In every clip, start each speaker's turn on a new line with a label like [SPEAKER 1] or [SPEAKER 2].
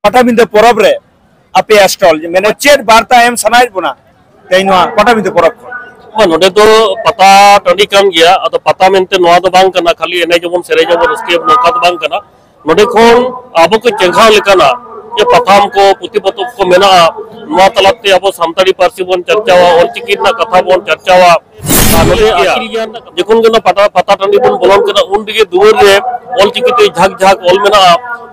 [SPEAKER 1] पटाबिंदे परब रे आपे स्टॉल मैंने चेट वार्ता एम सनाय बुना तेनवा पटाबिंदे परब
[SPEAKER 2] नोडे तो पता टंडी कान गया अतो पता मेनते नोआ दो बांग कना खाली एने जबन सेरे जबन उसके नोका दो बांग कना नोडे खोन आबो को चंघा लेकना ये पथाम को पुति पतुक को मेना नोआ तलाते आबो सामताड़ी पारसी बन चर्चावा ऑलचिकी ना कथा बन चर्चावा नोडे आखिरी ज्ञान जखन गना पता टंडी बन बोलन कना उन दिगे दुवर रे ऑलचिकी ते झाक झाक ऑल मेना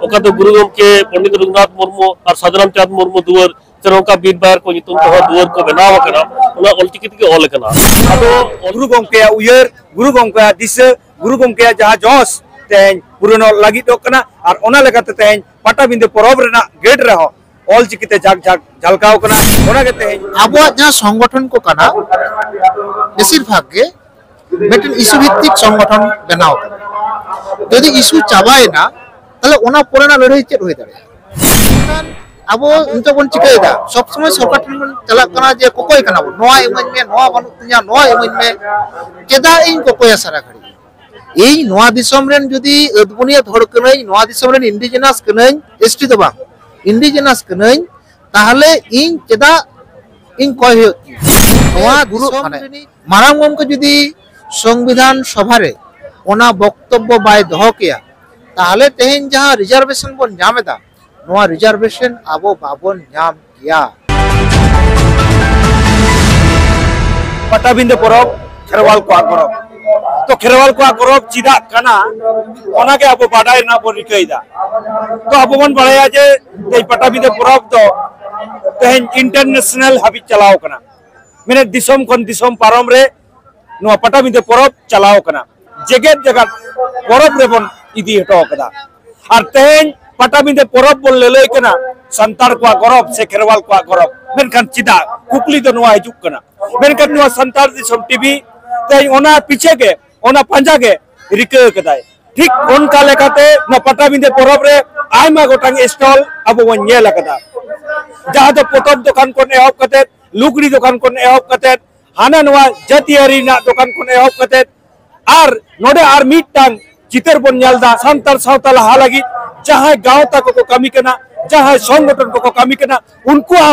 [SPEAKER 2] ओका तो गुरु गमके पंडित रघुनाथ मुर्मू और साधराम चांद मुर्मू दुवर चरोका बीरबार को नितुम तो दुवर को बनाव कना उना ऑलचिकी के ऑल कना
[SPEAKER 1] अदो गुरु गमके उयर गुरु गमके दिस गुरु गमके जहा जोस तेन पुरनो लागि दो कना और ओना लेकाते तेन पटाबिंदे परब रेना गेट रहो ऑलचिकी ते झाक झाक झलकाव कना ओना के तेन
[SPEAKER 3] आबो जहा संगठन को कना बेसिर भाग के मेटन इशू भित्तिक संगठन बनाव यदि इशू चाबायना ताले ओना पुराना लड़ाई चेत होय दाड़े अब उनतो बन चिकायदा सब समय सरकार ठन चला कना जे कोकोय कना नोआ इमन में नोआ बनु तिया नोआ इमन में केदा इन कोकोय सारा खड़ी एई नोआ दिसम रेन जदी अदबुनिया धड़ कनई नोआ दिसम रेन इंडिजिनस कनई एसटी दबा इंडिजिनस कनई ताहले इन केदा इन कोय नोआ गुरु माने माराम गम को जदी संविधान सभा रे ओना वक्तव्य बाय दहो किया ताहले तेहेन जहां रिजर्वेशन बन जामेदा नोआ रिजर्वेशन आबो बाबन नाम किया
[SPEAKER 1] पटाबिंदे परब खेरवाल को परब तो खेरवाल को परब चिदा कना ओना के अब बाडाय ना बो रिकैदा तो अब बन बड़ाया जे ए पटाबिंदे परब तो तेहन इंटरनेशनल हाबि चलाओ कना मेने दिसम कोन दिसम पारम रे नो पटाबिंदे परब चलाओ कना जगत जगत परब रे बन इदी हटो कदा और तेहन पटाबिंदे परब बोल लेलै कना संतार को गरब से खेरवाल को गरब मेनखान चिदा कुकली तो नोआ हिजुक कना मेनखान नोआ संतार दिसम टीवी तै ओना पीछे के ओना पंजा के रिके कदाय ठीक ओनका लेकाते न पटाबिंदे परब रे आयमा गोटांग स्टॉल अब वन नेल कदा जहां तो पोतब दुकान को एहब कते लुगड़ी दुकान को एहब कते हाना नोआ जातियारी ना दुकान को एहब कते आर नोडे आर मिटटांग चितर बन नेलदा संतार सावताल हा लागि जहां गांव तक को कमी करना जहां संगठन को कमी करना उनको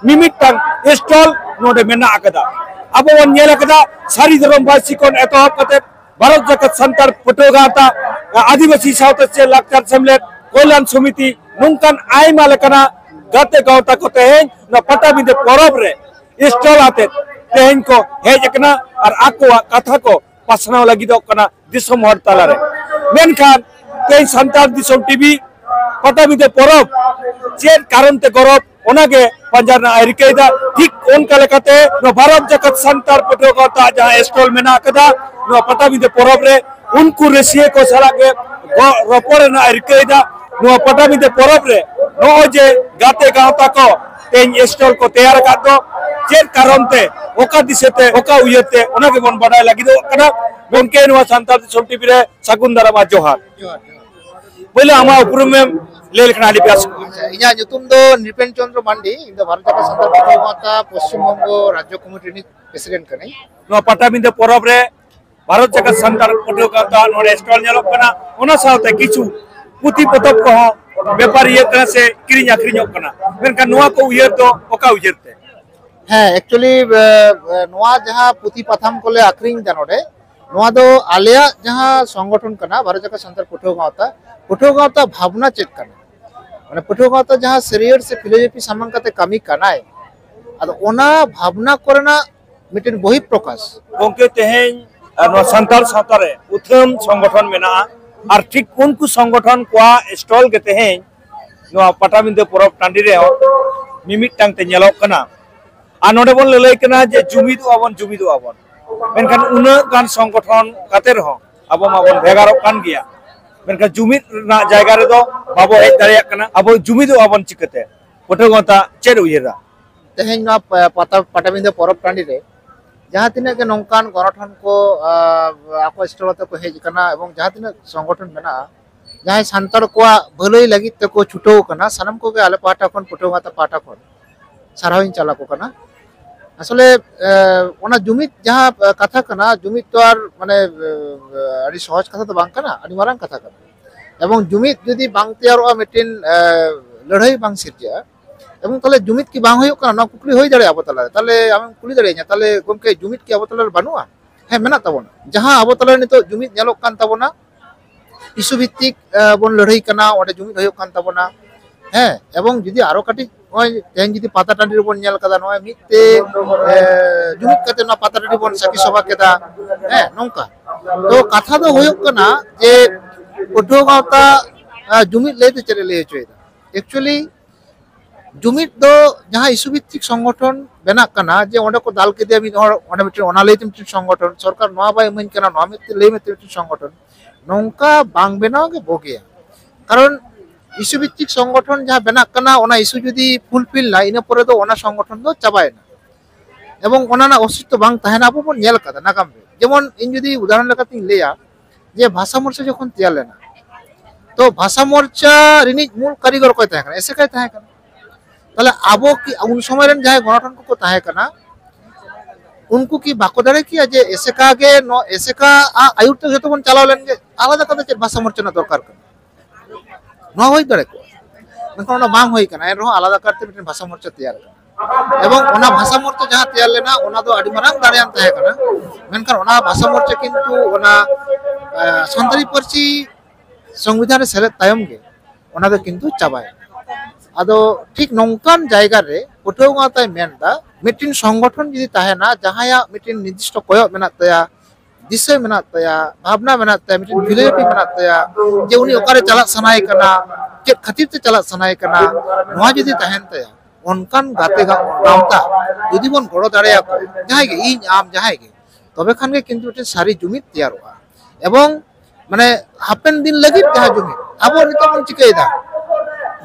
[SPEAKER 1] मिमिटांग स्टॉल नोडे मेना आकदा अब वन नेल कदा सारी धर्म वासी कोन एतहब कते भारत जगत संतार पटोगाता आदिवासी सावता से लाक्चर सम्मेलन कल्याण समिति नुंकान आयमा लेकना गते गावता को तेहेन न पटाबिंदे परब रे स्टॉल आते तेहेन को हेज एकना और आको कथा को पासनाव लगी दो कना दिसम हर ताला रे मेनखान तेन संतार दिसम टीवी पटाबिंदे परब चेर कारण ते गरब ओनागे पंजाब ना रिकेदा ठीक ओनका लेकाते न भारत जगत संतार पटोगाता जहां स्टॉल मेना कदा न पटाबिंदे परब रे उनको रेसिए को सारा के रपोरे ना रिकेदा न पटाबिंदे परब रे नो जे गाते गावता को तेन स्टॉल को तैयार का दो चेर कारण ते ओका दिसेते ओका उयते ओनागे बन बडाय लागि दो कना गोनके नवा संतार दिसम टीवी रे सगुन दारामा जोहार बोले आमा उपरुम में ले लिखना आदि प्यास
[SPEAKER 3] इया जुतुम दो निपेन चंद्र मांडी इन द भारत का संतार पटोगाता पश्चिम बंग राज्य कमिटी नि प्रेसिडेंट कनै
[SPEAKER 1] नो पटाबिंदे परब रे भारत जगत संतार पटोगाता नोडे स्टॉल नेलो कना ओना सावते किछु पुति पतब को व्यापारी ये तरह से किरिन आखरिन कना मेनका नोआ को उयर तो ओका उयरते
[SPEAKER 3] है एक्चुअली नोआ जहां पुति पथाम कोले आखरिन जानोडे नोआ दो आलिया जहां संगठन कना भारत जगत संतार पटोगाता भावना चेक कना माने पटोगाता जहां शरीर से फिलोसफी सामान काते कमी कनाय अद ओना भावना करना मिटेन बहि प्रकाश
[SPEAKER 1] गोंके तेहेन नो संतार सातारे उथम संगठन मेना और ठीक उनको संगठन को स्टॉल के तेहेन नो पटाबिंदे परब टांडी रे मिमिटांग ते नेलो कना आ नोडे बन लेलै कना जे जुमिदु आबन मेनखान उना गान संगठन काते रहो अब माबन भेगारो कान गया मेनखान जुमिद ना जायगा रे दो बाबो हेज दाड़िया कना अब जुमिदु आबन चिकते पटोगाता चेर उयरा
[SPEAKER 3] तेहेन ना पटाबिंदे परब टांडी रे जहां तिना के नौकान गणठन को आको स्टॉल को हेज कना एवं जहां तिना संगठन मेना जहां संतार को भलई लगी ते को छुटो कना सनम को के आले पाटा खन पटोगाता पाटा खन साराविन चला को कना असले ओना जुमित जहां कथा कना जुमित तो आर माने अड़ी सहज कथा तो बांग कना अड़ी मारांग कथा कना एवं जुमित जदि बांग तैयारोआ मिटिन लड़ाई बांग सिरजा एवं ताले जुमित की बांग होयो काना कुकली होई दाड़े आबो ताला ताले आम कुली दाड़ेया ताले गमके जुमित की आबो ताला बानुआ हे मेना ताबोना जहां आबो ताला नितो जुमित नेलोक कान ताबोना इशू भित्तिक बोन लड़ाई काना ओडे जुमित होयो कान ताबोना हे एवं जुदी आरो काटी ओय तेन जुदी पाता टांडी रे बोन नेल कादा नय मिते जुमित काते ना पाता टांडी बोन साकी सभा केदा हे नोंका तो कथा दो होयो काना जे पटो गावता जुमित लेते चले ले होचोयदा एक्चुअली जुमित दो जहां इशू भित्तिक संगठन बेना काना जे ओंडे को दाल के दे मी हर ओंडे मिटे ओना लेते मिटे संगठन सरकार नवा बाय मन काना नवा मिते ले मिते संगठन नोंका बांग बेनाव के बोगेया कारण इशू भित्तिक संगठन जहां बेना काना ओना इशू जुदी फुलफिल ना इना परे दो ओना संगठन दो चाबायना एवं ओना ना अस्तित्व बांग ताहेना आबो बोन नेल कादा नागाम रे जेमन इन जुदी उदाहरण लेकातिन लेया जे भाषा मोर्चा जखन तैयार लेना तो भाषा मोर्चा रिनी मूल कारीगर को ताहे काना ऐसे काय ताहे काना ताले आबो की उन समय रेन जहां गणठन को ताहे काना उनको की बाको दाड़े किया जे एसेका गे नो एसेका आयुर तो जतो बन चलाव लेन गे आलादा कदा चे भाषा मोर्चा ना दरकार काना नो होई दाड़े को नखन ना बांग होई काना एरो आलादा करते मिटन भाषा मोर्चा तैयार काना एवं ओना भाषा मोर्चा जहां तैयार लेना ओना दो आडी मारांग दाड़ेयान ताहे काना मेनखान ओना भाषा मोर्चा किंतु ओना संताली पारसी संविधान सेलेद तायम गे ओना दो किंतु चाबाय आदो ठीक नोंकान जायगा रे पटो गावताय मेनदा मिटिन संगठन जदि ताहेना जहाया मिटिन निर्दिष्ट कोयो मेना तया दिशा मेना तया भावना मेना तया मिटिन फिलोसफी मेना तया जे उनी ओकारे चला सनाय कना चेत खातिर ते चला सनाय कना नोआ जदि ताहेन तया ओनकान गाते गावता जदि बन गड़ो दाड़ेया को जहाय गे इन आम जहाय गे तबे खान गे किंतु मिटिन सारी जुमित तैयारोआ एवं माने हापेन दिन लगित जहां जुमित आबो नितो बन चिकायदा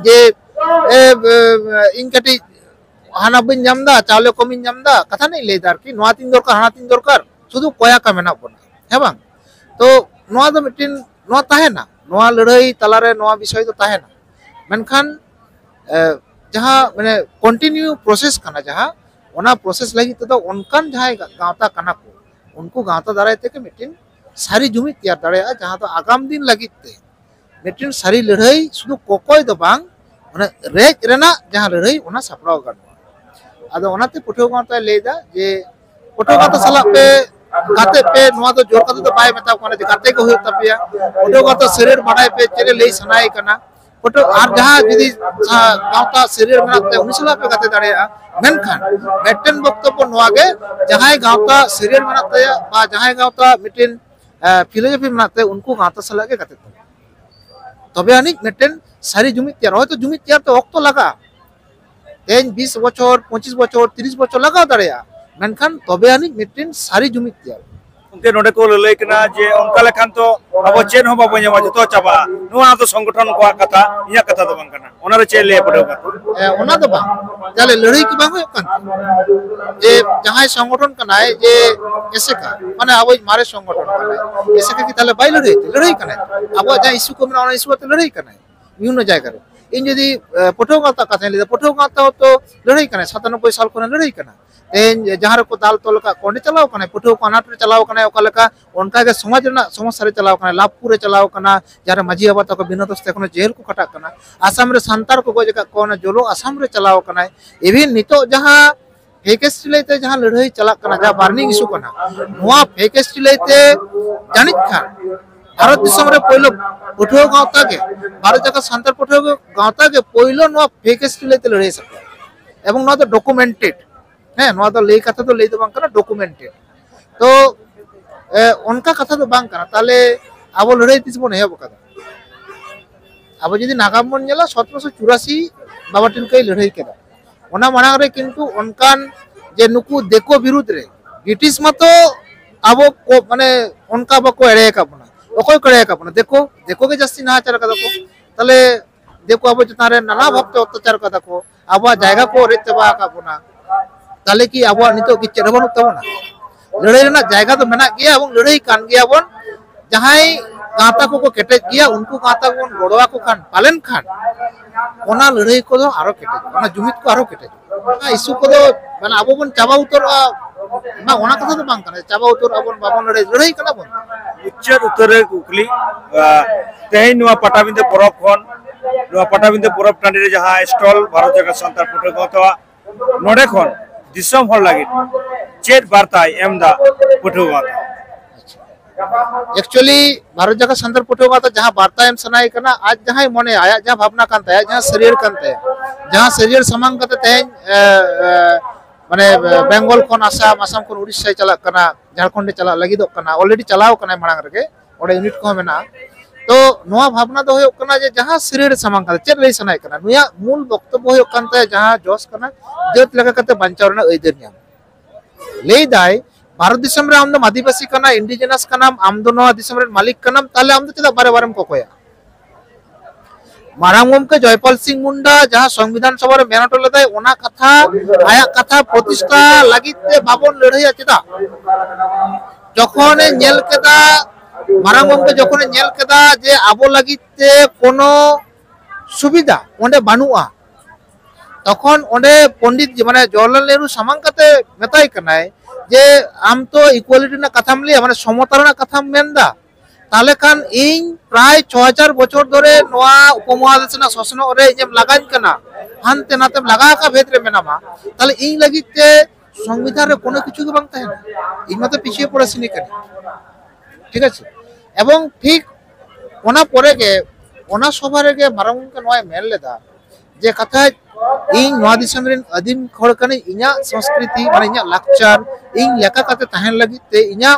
[SPEAKER 3] जे इन कटी हाना बन जामदा चावले कमिन जामदा कथा नहीं लेदार की नोआ तीन दरकार हाना तीन दरकार शुधु कोया का मेना बना है बांग तो नोआ दो मिटिन नोआ ताहेना नोआ लड़ाई तलारे नोआ विषय तो ताहेना मेनखान जहां माने कंटिन्यू प्रोसेस काना जहां ओना प्रोसेस लगी तो उनकान जहां गावता काना को उनको गावता दाराय ते के मिटिन सारी जुमित तैयार दाड़ेया जहां तो आगाम दिन लगी ते मिटिन सारी लड़ाई शुधु कोकोय दो बांग माने रेज रेना जहां लड़ाई ओना सापड़ाव गानोआ आदो ओनाते पटो गावता लेदा जे पटो गावता सला पे गाते पे नोआ दो जोर काते तो बाय मेता कोना जे गाते को होय तपिया पटो गावता शरीर बाडाय पे चेरे लेई सनाय कना पटो आर जहां जदी गावता शरीर बनाते उनी सला पे गाते दाड़ेया मेनखान मेटन बक्तव्य नोआ गे जहां गावता शरीर बनाते बा जहां गावता मिटिन फिलोसफी बनाते उनको गावता सला के गाते तबे आनिक मिटन सारी जुमित तैयार होय तो जुमित तैयार तो वक्त लगा तेन 20 बछर 25 बछर 30 बछर लगा दाड़ेया मेनखान तबे आनिक मिटिन सारी जुमित तैयार
[SPEAKER 1] उनके नोडे को लई कना जे उनका लेखान तो अब चेन हो बाबो ᱧᱟᱢᱟ जतो चाबा नोआ तो संगठन को कथा इया कथा तो बांग कना ओना रे चे ले पड़ो
[SPEAKER 3] ओना दो बांग जाले लड़ाई की बांग होय कान जे जहां संगठन कनाय जे एसेका माने अब मारे संगठन कनाय एसेका की ताले बाय लड़ाई कनाय अब जहां इशू को मेना ओना इशू तो लड़ाई कनाय বিভিন্ন জায়গায় इन जदि पटो गावता कथा ले पटो गावता तो लड़ाई कनाय 97 साल को लड़ाई कना तेन जहां को दाल तोल का कोंडे चलाव कना पटो को अनाट रे चलाव कना ओका लेका उनका के समाज रे समस्या रे चलाव कना लाभपुर रे चलाव कना जहां माजी बाबा तक बिना दस्ते कोनो जेल को कटा कना आसाम रे संतार को गोजे का कोन जोलो आसाम रे चलाव कना इवन नितो जहां फेकेस्टी लेते जहां लड़ाई चला कना जहां वार्निंग इशू कना नोआ फेकेस्टी लेते जानित खान भारत दिसम रे पहिलो पटो गावता के भारत जगह संतार पटो गावता के पहिलो नो फेकेस्टी लेते लड़ाई सकता एवं नो तो डॉक्यूमेंटेड है नो तो ले कथा तो ले तो बांग कना डॉक्यूमेंटेड तो उनका कथा तो बांग कना ताले अब लड़ाई तिस बन हेब कदा अब जदि नागाम बन नेला 1784 बाबा टिलकाई लड़ाई केदा ओना मानांग रे किंतु उनकान जे नुकु देखो विरुद्ध रे ब्रिटिश मतो अब को माने उनका बको एड़े का बना ओकोय करे का बना देखो के जस्ती नाचार कदा को ताले देखो अब चतान रे नाना भाबते अत्याचार कदा को अब जायगा को रेतबा का बना ताले की अब नितो की चेरबन तबना लड़ाई रेना जायगा तो मेना गया एवं लड़ाई कान गया बन जहां गाता को केटे गया उनको गाता को गड़वा को खान पालन खान ओना लड़ाई को दो आरो केटे ओना जुमित को आरो केटे ना इशू को दो माने अब बन चाबा उतर ना ओना कथा तो बांग कना चाबा उतर अब बाबन लड़ाई कना बन
[SPEAKER 1] उच्चर उत्तर कुकली तेन नुआ पटाबिंदे परब खन पटाबिंदे परब टांडी रे जहां स्टॉल भारत जगत सान्ताल पटुआ गावता नोडे खन दिसम हर लागि चेत बार्ताय एमदा पटुआ गावता
[SPEAKER 3] एक्चुअली भारत जगत सान्ताल पटुआ गावता जहां वार्ता एम सनाय कना आज जहां मने आया जहां भावना कानते जहां शरीर कानते जहां शरीर समांग कते तेज माने बेंगल खन आसाम आसाम खन उड़ीसा चला कना झारखंड चला लगी दो कना ऑलरेडी चलाव कना मांग रगे ओडे यूनिट को मेना तो नोआ भावना दो होयो कना जे जहां शरीर समांग कते चेत लई सनाय कना नुया मूल वक्तव्य होयो कानते जहां जोस कना जेत लगा कते बांचाव रना अइदर न्याम लई दाय भारत दिसम रे आमदो आदिवासी कना इंडिजिनस कना आमदो नोआ दिसम रे मालिक कना ताले आमदो चेदा बारे बारेम कोकोया मारांग गमके जयपाल सिंह मुंडा जहां संविधान सभा रे मेनटो लेदाय ओना कथा आया कथा प्रतिष्ठा लागिते बाबन लड़ाइया चेदा जखने नेल केदा मारांग गमके जखने नेल केदा जे आबो लागिते कोनो सुविधा ओंडे बानुआ तखन ओंडे पंडित माने जवाहरलाल नेहरू सामांग कते मेताय कनाय जे आम तो इक्वालिटी ना कथाम लिया माने समता ना कथाम मेनदा ताले खान इन प्राय 6000 बछर धरे नोआ उपमहादेश ना शासन रे इम लगान कना हानते नाते लगा का भेद रे मेनामा ताले इन लगिते संविधान रे कोनो किछु के बांग ताहेन इन मते पिछे पड़ासिनी कने ठीक আছে এবং ঠিক ওনা পরে গে ওনা সভারে গে মারাং के नोय मेन लेदा जे कथा इन नोआ दिसम रे आदिम खड़ कने इना संस्कृति माने इना लाक्चर इन लेका कते ताहेन लगिते इना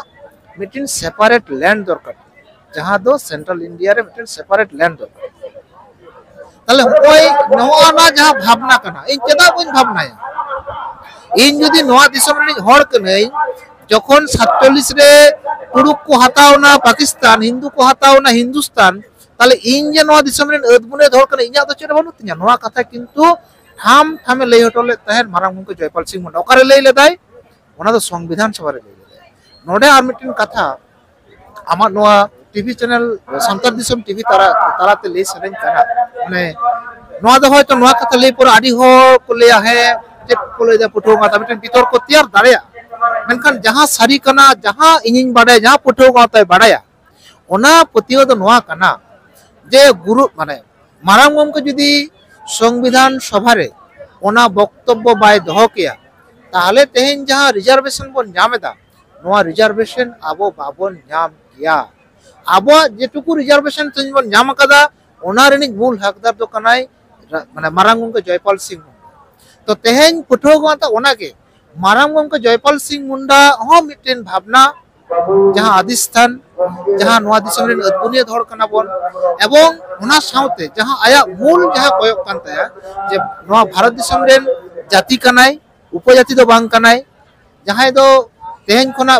[SPEAKER 3] मिटिन सेपरेट लैंड दरकार जहां दो सेंट्रल इंडिया रे मिटन सेपरेट लैंड दो ताले होय नोआ ना जहां भावना कना इन चेदा कोन भावनाया इन जदी नोआ दिसम रे हड़ कने जखन 47 रे तुरुक को हतावना पाकिस्तान हिंदू को हतावना हिंदुस्तान ताले इन जे नोआ दिसम रे अदबुने धड़ कने इना दो चेदा बनु तिया नोआ कथा किंतु ठाम ठामे लई हटले तहन मारांग मुंके जयपाल सिंह मुंडा ओकारे लई लेदाय ओना दो संविधान सभा रे लई लेदाय नोडे आर मिटिन कथा आमा नोआ टीवी चैनल संतार दिसम टीवी ताराते ले सरेन कना माने नोआ दो होय तो नोआ कथा ले पर आडी हो को ले है जे को ले जा पुठो गाता मिटन भीतर को तैयार दाड़या मेनखान जहां सारी कना जहां इनिन बाडे जहां पुठो गाता बाडाया ओना पतियो दो नोआ कना जे गुरु माने मारांग गमके जदी संविधान सभा रे ओना वक्तव्य बाय दहो किया ताहले तेहेन जहां रिजर्वेशन बन न्यामेदा नोआ रिजर्वेशन आबो बाबन न्याम किया आबो जेटुकु रिजर्वेशन तंजबन न्याम कदा ओना रेनिक मूल हकदार दो कनाय माने मारांग गमके जयपाल सिंह तो तेहेन पुठो गाता ओना के मारांग गमके जयपाल सिंह मुंडा हो मिटेन भावना जहां आदिस्थान जहां नोआ दिसम रे अदबुनिया धड़ कना बन एवं ओना साउते जहां आया मूल जहां कोयक कान ताया जे नोआ भारत दिसम रे जाति कनाय उपजाति दो बांग कनाय जहां दो तेहेन खना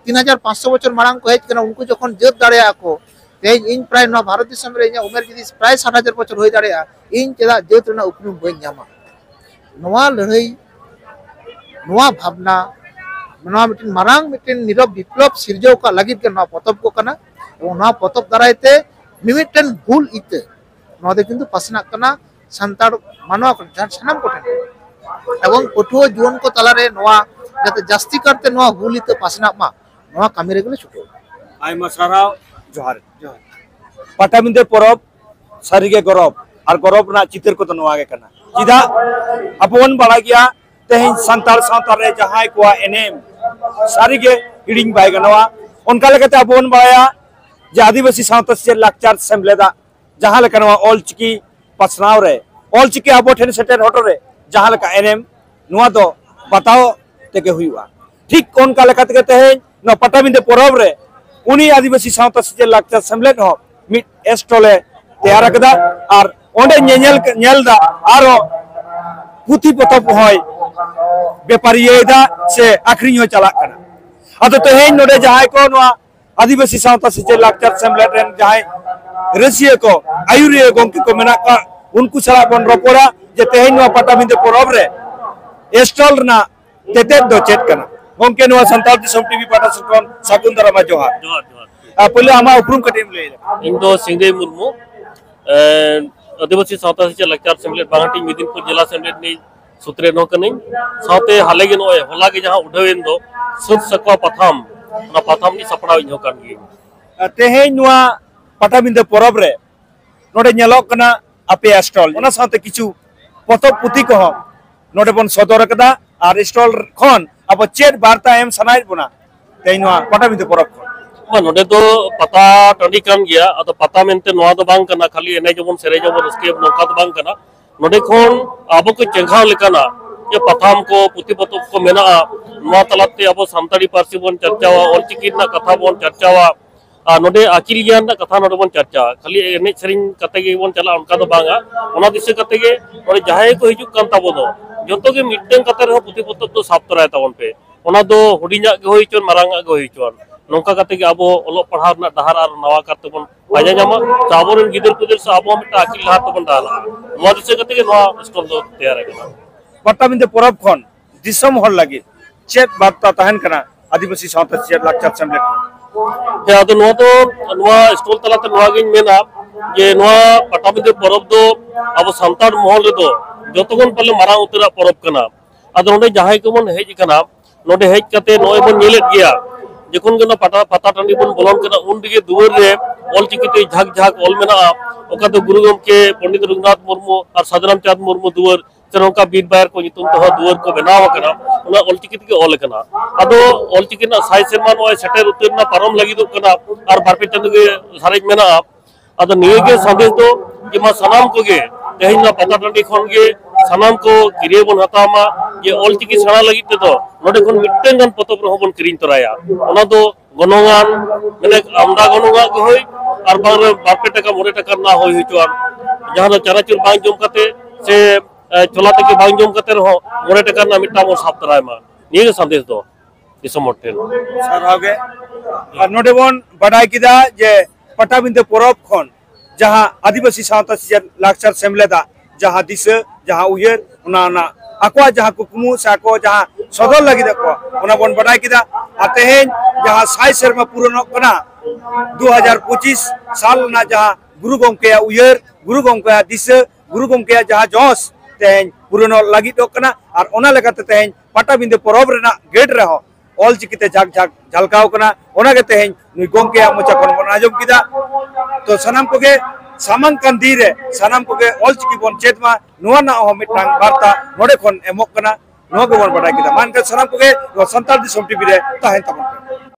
[SPEAKER 3] 3500 बछर मारांग को हेज कना उनको जखन जेत दाड़या को तेहेन इन प्राय नोआ भारत दिसम रे इना उमेर जदी प्राय 60000 बछर होय दाड़या इन चेदा जेत रना उपनुम बय न्यामा नोआ लड़ाई नोआ भावना नोआ मिटिन मारांग मिटिन नीरव विप्लव सिरजो का लगित के नोआ पतब को कना और नोआ पतब दारायते मिमिटन भूल इते नोआ दे किंतु पासना कना संताड़ मानवा को सानाम को ठेन एवं पठुआ जुवन को तलारे नोआ जाते जास्ती करते नोआ भूल इते पासना मा नोआ कामी रे गेले छुटो
[SPEAKER 1] आइमा साराव जोहार पटाबिंदे परब सारिगे गरब और गरब ना चितर को तो नोआ गे कना चिदा अपन बड़ा गया तेहेन संताल सावता रे जहाय को एनेम सारिगे हिडिंग बाय गनवा उनका लेकते अपन बड़ाया जे आदिवासी सावता से लाक्चार सेमलेदा जहां लेकनवा ऑल चिकी पसनाव रे ऑल चिकी आबो ठेन सेटेर हटो रे जहां लेका एनेम नोआ दो बताओ तेके हुईवा ठीक उनका लेकते के तेहेन न पटाबिंदे परब रे उनी आदिवासी सावता से लाक्चार सेमलेद हो मिट एस्टोले तैयार कदा और ओंडे नेलदा आरो पुथी पतब होय व्यापारीदा से आखरी हो चला कना अतो तेहेन नोडे जहाय को नोआ आदिवासी सावता से लाक्चार सेमलेद रेन जहाय रसिया को आयुरिया गंकी को मेना का उनको सला बन रोपोरा जे तेहेन नोआ पटाबिंदे परब रे एस्टॉल ना तेते दो चेट कना गंके नोआ संताल दिसम टीवी पाटा सुकन साकुंदरा मा जोहार
[SPEAKER 2] जोहार जोहार
[SPEAKER 1] पहिले आमा उपरुम कटिम ले
[SPEAKER 2] इन दो सिंगदे मुर्मू आदिवासी सावता से लाक्चार सेमलेद बांगटी मिदिनपुर जिला सेमलेद नि सूत्रे नो कने सावते हाले गे नोय होला गे जहां उडवेन दो सुत सकवा पथाम ना पथाम नि सपड़ाव इन हो कान गे
[SPEAKER 1] तेहेन नोआ पटाबिंदे परब रे नोडे नेलोक कना आपे स्टॉल ओना साथे किछु पतब पुथी को नोडे बन सदर कदा और स्टॉल खन अब चेत वार्ता एम सनाय बोना तेनवा पटाबिंदे परब खन
[SPEAKER 2] नोडे तो पता टंडी कान गया अतो पता मेनते नोआ दो बांग कना खाली एने जबन सेरे जबन उसके नोका दो बांग कना नोडे खन आबो को चेंघाव लेकाना ये पथाम को पुथी पतब को मेना नोआ तलाते अब सानताड़ी पार्सी बन चर्चावा ऑलचिकी ना कथा बन चर्चावा नोडे आकिल ज्ञान ना कथा नोडे बन चर्चा खाली एने सेरिंग कते गे बन चला उनका दो बांगा ओना दिसे कते गे नोडे जहाय को हिजु कान ताबो दो जतो गे मिटन कते रह पुथी पतब तो साफ तराय ताबन पे ओना दो हुडिङा गे होई चोन मारांगा गे होई चोन नौका करते कि अब ओलो पढ़ा डहार और नवा करते बन पाजा जामा साबोरन गिदर पुदर से अब हम आकिल हाथ बन डाला नवा दिसे करते कि नवा स्टॉल दो तैयार है
[SPEAKER 1] पटाबिंदे परब खन दिसम हर लगे चेत वार्ता तहन कना आदिवासी सावता चेत लाक्चर सेमलेट
[SPEAKER 2] हे अदो नवा तो नवा स्टॉल तलाते नवा गिन मेना जे नवा पटाबिंदे परब दो अब संतार महल रे दो जतगन पले मारा उतरा परब कना अदो नोडे जहाय को मन हेज कना नोडे हेज कते नोय बन नेलेत गया जखन गना पता टांडी बन बोलन कना उन दिगे दुवर रे ऑलचिकीते झाक झाक ऑल मेना ओका तो गुरु गमके पंडित रघुनाथ मुर्मू और साधराम चांद मुर्मू दुवर चरंका बीर बायर को नितुम तो दुवर को बनाव कना उना ऑलचिकीते के ऑल कना अदो ऑलचिकी ना साइ सेमा नोय सेटर उतर ना परम लगी दो कना और बारपे चंद गे सारेज मेना अदो निये के संदेश दो कि मा सनाम को गे तेहिन ना पता टांडी खन गे सनाम को किरिय बन हतामा ये ऑलचिकी सेना लगी ते तो नोडे खन मिटन गन पतब रह बन किरिन तराया ओना दो गनोगान माने आमदा गनोगा के होय और बारपे टका मोरे टका ना होय हिचुआन जहां दो चराचुर बांग जम कते से चोला तक बांग जम कते रहो मोरे टका ना मिटा मोर साफ तराय मा निये संदेश दो दिसम ठेन
[SPEAKER 1] सर होगे और नोडे बन बडाय किदा जे पटाबिंदे परब खन जहां आदिवासी सावता चेत लाक्चर सेमलेदा जहां दिस जहां उयर उना आको जहां कुकमु साको जहां सदर लगी देखो उना बन बडाय किदा अतेहेन जहां साइ सेरमा पूर्ण कना 2025 साल ना जहां गुरु गमके उयर गुरु गमके दिस गुरु गमके जहां जोस तेहेन पूर्ण लगी दो कना और ओना लेकाते तेहेन पटाबिंदे परब रेना गेट रहो ऑलचिकीते झाक झाक झलकाव कना ओना के तेहेन नुई गमके मोचा खन बन आजम किदा तो सनाम को के सामंग कंदी रे सनाम को के ऑलचिकी बन चेत मा नुआ ना हो मिटांग वार्ता नोडे खन एमोक कना नुआ को बन बडाय किदा मान के सनाम को के संताल दिसम टीवी रे ताहेन तबन